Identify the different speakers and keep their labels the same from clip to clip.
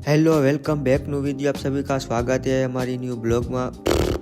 Speaker 1: Hello welcome back new video आप सभी का स्वागत है हमारी न्यू ब्लॉग में।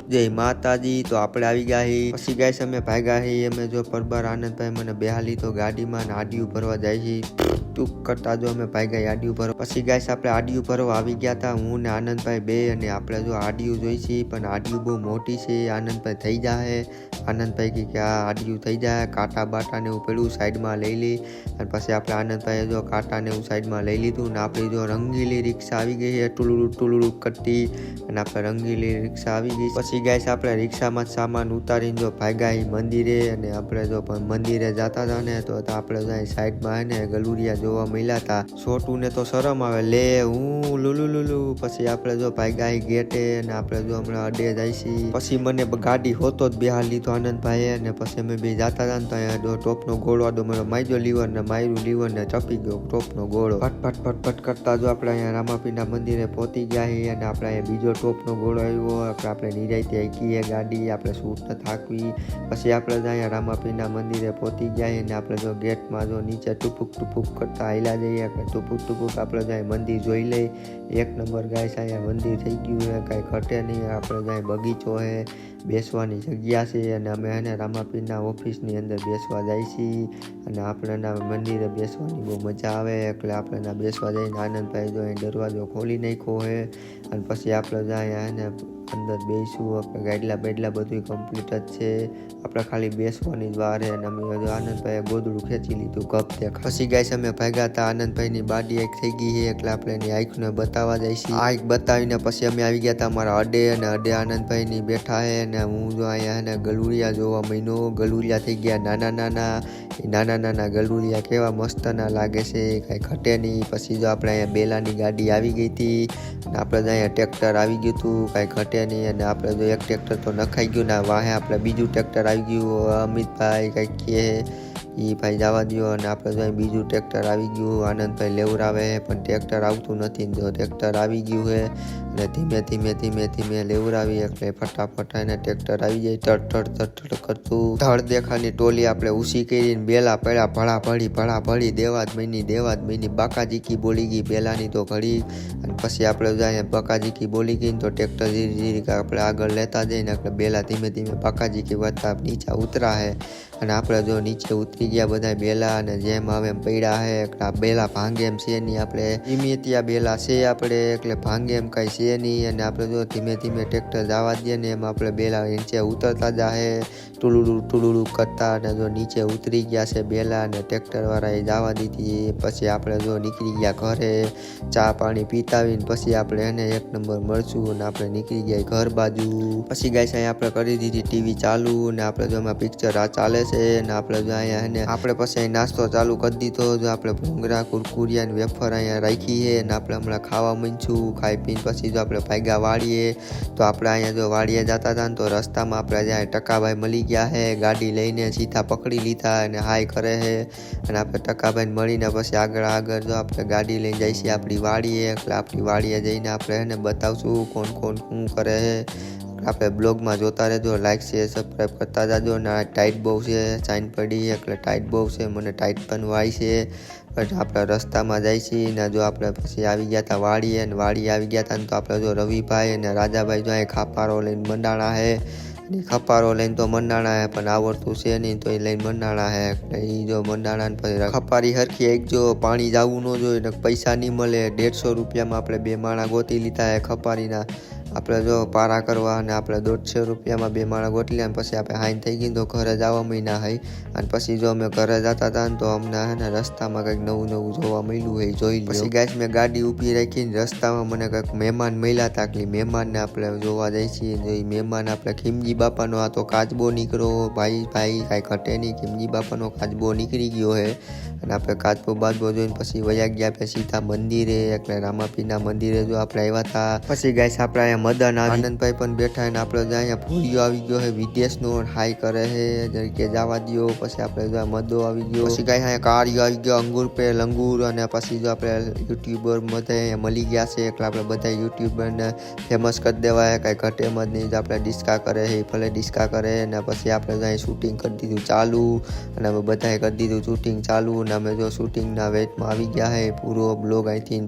Speaker 1: जय माताजी। तो આપણે આવી ગયા હી પછી ગાઈસ અમે ભાગ્યા હી અમે જો પરબાર આનંદભાઈ મને બેહાલી તો ગાડીમાં આડિયું ભરવા જાય છે ટૂંક કરતા જો અમે ભાગ્યા આડિયું ભરવા પછી ગાઈસ આપણે આડિયું ભરવા આવી ગયા હતા હું ને આનંદભાઈ બે અને આપણે જો આડિયું જોઈ છે પણ આડિયું બહુ મોટી છે આનંદભાઈ થઈ જાય આનંદભાઈ કે આ આડિયું થઈ જાય કાંટા બાટા ને એવું પડ્યું સાઈડમાં લઈ લી અને પછી આપણે આનંદભાઈ જો કાંટા ને એવું સાઈડમાં લઈ લીધું ને આપણી જો રંગીલી રિક્ષા આવી ગઈ છે ટુલુડું કરતી અને આપણે રંગીલી રિક્ષા આવી ગઈ પછી ગાઈસ આપણે રિક્ષામાં સામાન ઉતારીને જો ભાગ્યા મંદિરે અને આપણે જો મંદિરે જતા હતા ને તો આપણે જાય સાઈડમાં હે ને ગલુડિયા જોવા મળ્યા હતા છોટું ને તો શરમ આવે લે હું લુલુ પછી આપણે જો ભાગ્યા ગેટે અને આપણે જો હમણાં અડે જાય પછી મને ગાડી હોતો જ બેહાર લીધો આનંદભાઈ અને પછી અમે બે જતા હતા ને તો અહીંયા ટોપનો ગોળો આડો મને માર્યો લીવર ને માર્યું લીવર ને ચપી ગયો ટોપનો ગોળો ફટ કરતા જો આપણે અહીંયા રામાપીના મંદિરે પહોંચી ગયા છીએ અને આપણે અહીંયા બીજો ટોપનો ગોળો આવ્યો આપણે નિરાયતે આઈકીએ ગાડી આપણે શૂટ ન થાકવી પછી આપણે અહીંયા રામાપીના મંદિરે પહોંચી ગયા અને આપણે જો ગેટમાં જો નીચે ટુપુક કરતા હાલ્યા જઈએ આપણે ટુપુક આપણે જાય મંદિર જોઈ લઈ એક નંબર ગાઈસ અહીંયા મંદિર થઈ ગયું છે કાંઈ ઘટે નહીં આપણે જાય બગીચો છે બેસવાની જગ્યા છે અને અમે એને રામાપીરના ઓફિસની અંદર બેસવા જાય છીએ અને આપણેના મંદિરે બેસવાની બહુ મજા આવે એટલે આપણે બેસવા જઈને આનંદભાઈ જો દરવાજો ખોલી નાખ્યો છે અને પછી આપણે જાય એને અંદર બેસું આપણે ગાડલા બેડલા બધું કમ્પ્લીટ જ છે આપણે ખાલી બેસવાની જ વાર અને અમે આનંદભાઈએ ગોદડું ખેંચી લીધું કપ દેખ પછી ગાઈસ અમે ભાગ્યા હતા આનંદભાઈની બાડી એક થઈ ગઈ છે એટલે આપણે એની આંખને બતાવવા જાય છે આંખ બતાવીને પછી અમે આવી ગયા હતા અમારા અડે અને અડે આનંદભાઈની બેઠા છે અને હું જો અહીંયા એને ગલુડિયા જોવા મહિનો ગલુડિયા થઈ ગયા નાના ગલુડિયા કેવા મસ્તના લાગે છે કાંઈ ઘટે નહીં પછી જો આપણે અહીંયા બેલાની ગાડી આવી ગઈ હતી અને આપણે અહીંયા ટ્રેક્ટર આવી ગયું હતું કાંઈ ઘટે નહીં અને આપણે જો એક ટ્રેક્ટર તો નખાઈ ગયું ને વાહે આપણે બીજું ટ્રેક્ટર આવી ગયું અમિતભાઈ કંઈક કહે એ ભાઈ જવા દો અને આપણે જો બીજું ટ્રેક્ટર આવી ગયું આનંદભાઈ લેવરાવે પણ ટ્રેક્ટર આવતું નથી જો ટ્રેક્ટર આવી ગયું છે અને ધીમે લેવરાવી એટલે ફટાફટ એને ટ્રેક્ટર આવી જાય તડ કરતું ધડ દેખાની ટોલી આપણે ઉસી કરીને બેલા પડ્યા ભળી દેવા જ મહિની બાકાજીકી બોલી ગઈ બેલાની તો ઘડી અને પછી આપણે જાય બાકાજીકી બોલી ગઈ તો ટ્રેક્ટર ધીરે આપણે આગળ લેતા જઈને એટલે બેલા ધીમે બાકાજીકી વધતા નીચે ઉતરા છે અને આપણે જો નીચે ઉતરી ગયા બધા બેલા અને જેમ આવે એમ પડ્યા છે એટલે બેલા ભાંગે એમ છે નહીં આપણે ધીમે ત્યાં બેલા છે આપણે એટલે ભાંગે એમ કાંઈ છે નહીં અને આપણે જો ધીમે ટ્રેક્ટર જવા દઈએ ને એમ આપણે બેલા નીચે ઉતરતા જાય ટુલુડું કરતા અને જો નીચે ઉતરી ગયા છે બેલા અને ટ્રેક્ટર વાળાએ જવા દીધી પછી આપણે જો નીકળી ગયા ઘરે ચા પાણી પીતાવીને પછી આપણે એને એક નંબર મળશું અને આપણે નીકળી ગયા ઘર બાજુ પછી ગાઈસ અહીંયા આપણે કરી દીધી ટીવી ચાલુ અને આપણે જો એમાં પિક્ચર આ ચાલે છે અને આપણે જો અહીંયા એને આપણે પછી નાસ્તો ચાલુ કરી દીધો જો આપણે ભૂંગળા કુરકુરિયા ને વેફર અહીંયા રાખી છે અને આપણે હમણાં ખાવા માંડશું ખાઈ પીને પછી જો આપણે ભાગ્યા વાળીએ તો આપણે અહીંયા જો વાળીએ જતા હતા ને તો રસ્તામાં આપણે જ્યાં ટકાભાઈ મળી ગયા છે ગાડી લઈને સીધા પકડી લીધા અને હાય કરે છે અને આપણે ટકાભાઈ મળીને પછી આગળ જો આપણે ગાડી લઈને જઈશું આપણી વાડીએ એટલે આપણી વાડીએ જઈને આપણે એને બતાવશું કોણ શું કરે છે આપણે બ્લોગમાં જોતા રહેજો લાઈક શેર સબસ્ક્રાઈબ કરતા જાજો ને ટાઈટ બહુ છે સાઈન પડી એટલે ટાઈટ બહુ છે મને ટાઈટ પણ વાય છે પણ આપણે રસ્તામાં જાય છીએ ને જો આપણે પછી આવી ગયા હતા વાડીએ અને વાડી આવી ગયા હતા ને તો આપણે જો રવિભાઈ અને રાજાભાઈ જો અહીં ખાપારો લઈને મંડાણા છે ખપારો લઈને તો મંડાણા હે પણ આવડતું છે નહીં તો એ લઈને મંડાણા હે એટલે એ જો મંડાણા ને પછી ખપારી હરખી એક જો પાણી જવું ન જોઈએ ને પૈસા નહીં મળે 150 રૂપિયામાં આપણે બે માણા ગોતી લીધા હે ખપારીના આપણે જો પારા કરવા અને આપણે 150 રૂપિયામાં બે માણા ગોતી લે પછી આપણે હાઈન થઈ ગઈ તો ઘરે જવા મહિના હોય અને પછી જો અમે ઘરે જતા હતા ને તો અમને હે ને રસ્તામાં કંઈક નવું જોવા મળ્યું હોય જોઈ લો પછી ગાઈસ મેં ગાડી ઊભી રાખીને રસ્તામાં મને કંઈક મહેમાન મળ્યા હતા કે મહેમાનને આપણે જોવા જઈએ છીએ એ મહેમાન આપણે ખીમજી બાપાનો આ તો કાચબો નીકળ્યો ભાઈ કાંઈ ઘટે નહીં ખીમજી બાપાનો કાચબો નીકળી ગયો છે અને આપણે કાચબો બાજબો જોઈને પછી વયા ગયા આપણે સીધા મંદિરે એટલે રામાપીના મંદિરે જો આપણે આવ્યા હતા પછી ગાઈસ આપણે મદન આનંદભાઈ પણ બેઠા ને આપણે અહીંયા ભૂલિયો આવી ગયો છે વિદેશનો હાઈ કરે છે કે જવા દો પછી આપણે મદો આવી ગયો પછી ગાય અહીંયા કાર્યો આવી ગયો અંગુર પે લંગુર અને પછી જો આપણે યુટ્યુબર બધા મળી ગયા છે એટલે આપણે બધા યુટ્યુબરને ફેમસ કરી દેવાય કાંઈ ઘટે એમ જ નહીં આપણે ડિસ્કા કરે છે ભલે ડિસ્કા કરે ને પછી આપણે અહીં શૂટિંગ કરી દીધું ચાલુ અને અમે બધાએ કરી દીધું શૂટિંગ ચાલુ અને અમે જો શૂટિંગના વેટમાં આવી ગયા છે પૂરો બ્લોગ અહીંથી